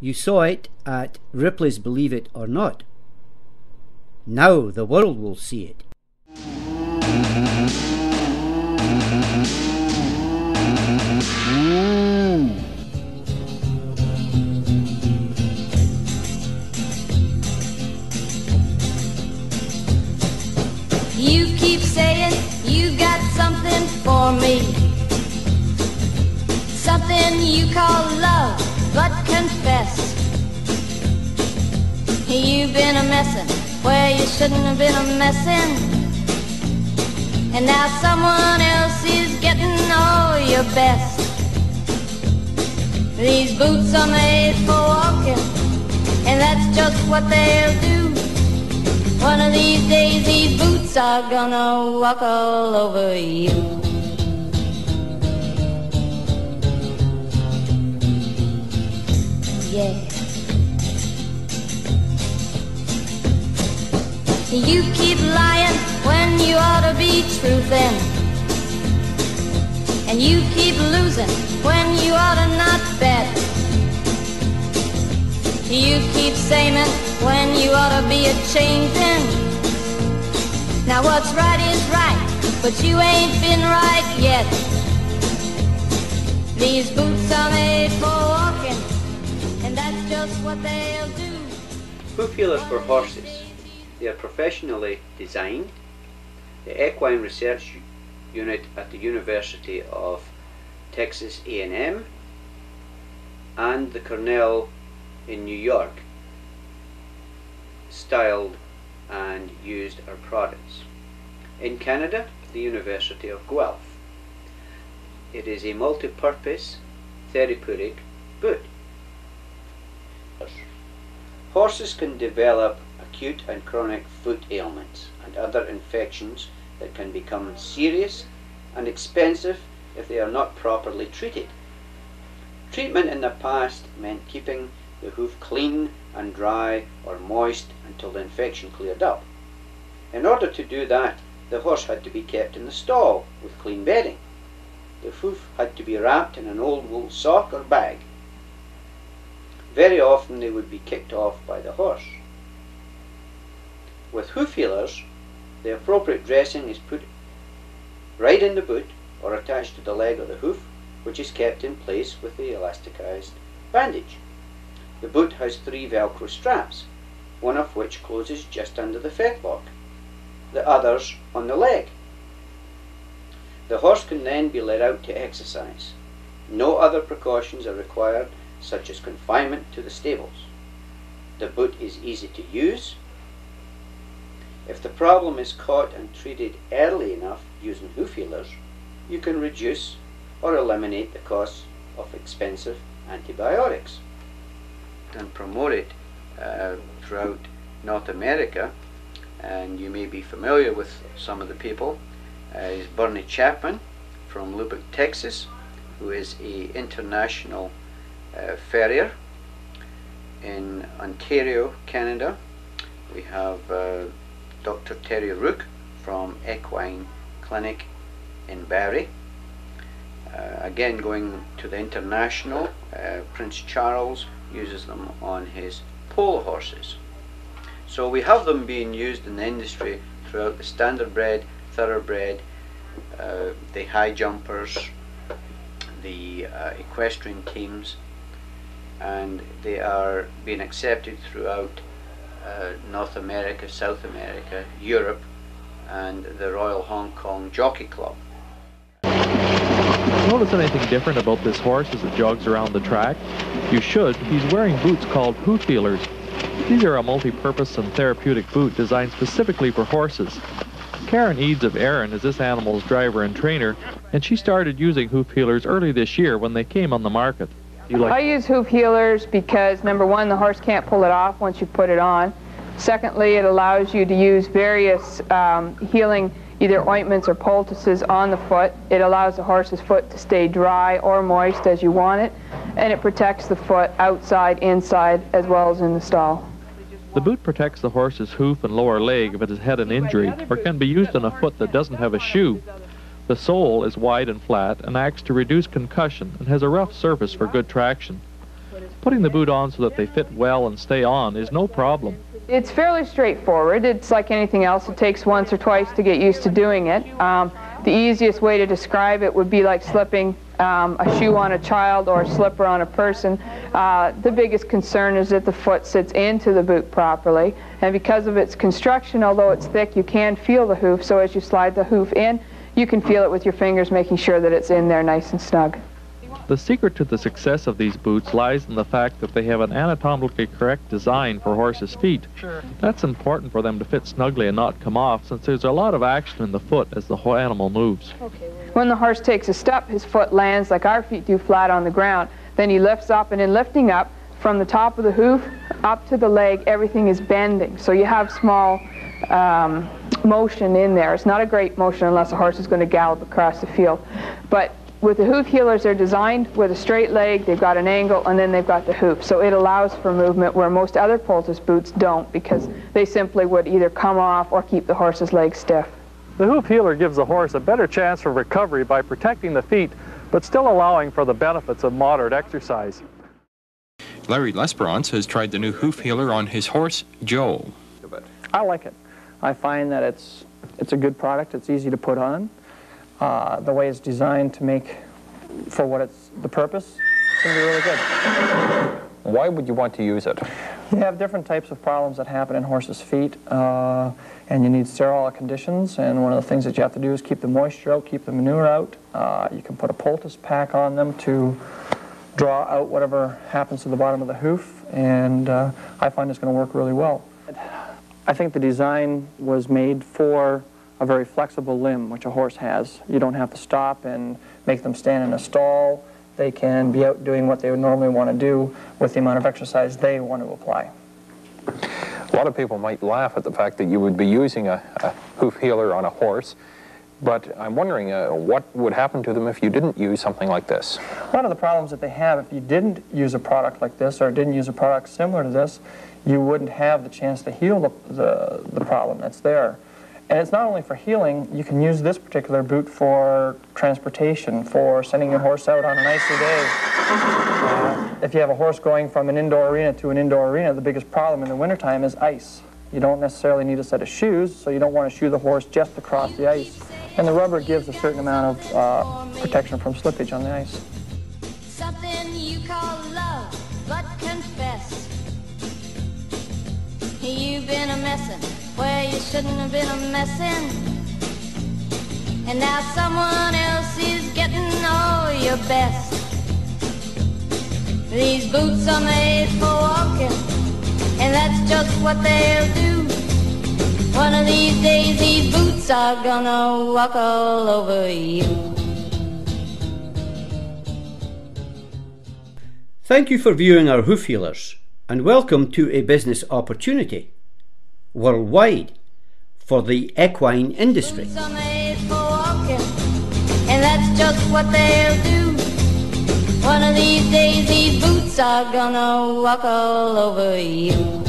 You saw it at Ripley's Believe It or Not. Now the world will see it. You keep saying you got something for me, something you call love, but confess you've been a messin' where you shouldn't have been a messin', and now someone else is getting all your best. These boots are made for walking, and that's just what they'll do. One of these days these boots are gonna walk all over you. Yeah. You keep lying when you ought to be truthin', and you keep losing when you ought to not bet. You keep saying when you ought to be a-changin'. Now what's right is right, but you ain't been right yet. These boots are made for walking, and that's just what they'll do. Hoof Healers for horses. They are professionally designed. The Equine Research Unit at the University of Texas A&M and the Cornell in New York styled and used our products. In Canada, the University of Guelph. It is a multi-purpose therapeutic boot. Horses can develop acute and chronic foot ailments and other infections that can become serious and expensive if they are not properly treated. Treatment in the past meant keeping the hoof clean and dry or moist until the infection cleared up. In order to do that, the horse had to be kept in the stall with clean bedding. The hoof had to be wrapped in an old wool sock or bag. Very often they would be kicked off by the horse. With Hoof Healers, the appropriate dressing is put right in the boot or attached to the leg of the hoof, which is kept in place with the elasticized bandage. The boot has 3 Velcro straps, one of which closes just under the fetlock, the others on the leg. The horse can then be let out to exercise. No other precautions are required, such as confinement to the stables. The boot is easy to use. If the problem is caught and treated early enough using Hoof Healers, you can reduce or eliminate the costs of expensive antibiotics and promote it throughout North America. And you may be familiar with some of the people. Is Bernie Chapman from Lubbock, Texas, who is an international farrier. In Ontario, Canada, we have Dr. Terry Rook from Equine Clinic in Barrie. Again, going to the international, Prince Charles uses them on his polo horses. So we have them being used in the industry throughout the standardbred, thoroughbred, the high jumpers, the equestrian teams, and they are being accepted throughout North America, South America, Europe, and the Royal Hong Kong Jockey Club. Notice anything different about this horse as it jogs around the track? You should. He's wearing boots called Hoof Healers. These are a multi-purpose and therapeutic boot designed specifically for horses. Karen Eads of Erin is this animal's driver and trainer, and she started using Hoof Healers early this year when they came on the market. I use Hoof Healers because, number one, the horse can't pull it off once you put it on. Secondly, it allows you to use various healing, either ointments or poultices on the foot. It allows the horse's foot to stay dry or moist as you want it, and it protects the foot outside, inside, as well as in the stall. The boot protects the horse's hoof and lower leg if it has had an injury, or can be used on a foot that doesn't have a shoe. The sole is wide and flat and acts to reduce concussion and has a rough surface for good traction. Putting the boot on so that they fit well and stay on is no problem. It's fairly straightforward. It's like anything else. It takes once or twice to get used to doing it. The easiest way to describe it would be like slipping a shoe on a child or a slipper on a person. The biggest concern is that the foot sits into the boot properly, and because of its construction, although it's thick, you can feel the hoof, so as you slide the hoof in, you can feel it with your fingers, making sure that it's in there nice and snug. The secret to the success of these boots lies in the fact that they have an anatomically correct design for horses' feet. That's important for them to fit snugly and not come off, since there's a lot of action in the foot as the whole animal moves. When the horse takes a step, his foot lands like our feet do, flat on the ground. Then he lifts up, and in lifting up, from the top of the hoof up to the leg, everything is bending. So you have small motion in there. It's not a great motion unless a horse is going to gallop across the field. But with the hoof healers, they're designed with a straight leg, they've got an angle, and then they've got the hoof. So it allows for movement where most other poultice boots don't, because they simply would either come off or keep the horse's legs stiff. The hoof healer gives the horse a better chance for recovery by protecting the feet, but still allowing for the benefits of moderate exercise. Larry Lesperance has tried the new hoof healer on his horse, Joe. I like it. I find that it's a good product. It's easy to put on. The way it's designed to make for what it's the purpose, it's going to be really good. Why would you want to use it? You have different types of problems that happen in horses' feet, and you need sterile conditions, and one of the things that you have to do is keep the moisture out, keep the manure out. You can put a poultice pack on them to draw out whatever happens to the bottom of the hoof, and I find it's going to work really well. I think the design was made for a very flexible limb, which a horse has. You don't have to stop and make them stand in a stall. They can be out doing what they would normally want to do with the amount of exercise they want to apply. A lot of people might laugh at the fact that you would be using a hoof healer on a horse, but I'm wondering what would happen to them if you didn't use something like this? A lot of the problems that they have, if you didn't use a product like this or didn't use a product similar to this, you wouldn't have the chance to heal the problem that's there. And it's not only for healing. You can use this particular boot for transportation, for sending your horse out on an icy day. If you have a horse going from an indoor arena to an indoor arena, the biggest problem in the wintertime is ice. You don't necessarily need a set of shoes, so you don't want to shoe the horse just across the ice. And the rubber gives a certain amount of protection from slippage on the ice. Something you call love, but confess you've been a messin' where you shouldn't have been a messin', and now someone else is getting all your best. These boots are made for walking, and that's just what they'll do. One of these days these boots are gonna walk all over you. Thank you for viewing our hoof healers, and welcome to a business opportunity worldwide for the equine industry. Boots are made for walking, and that's just what they'll do. One of these days these boots are gonna walk all over you.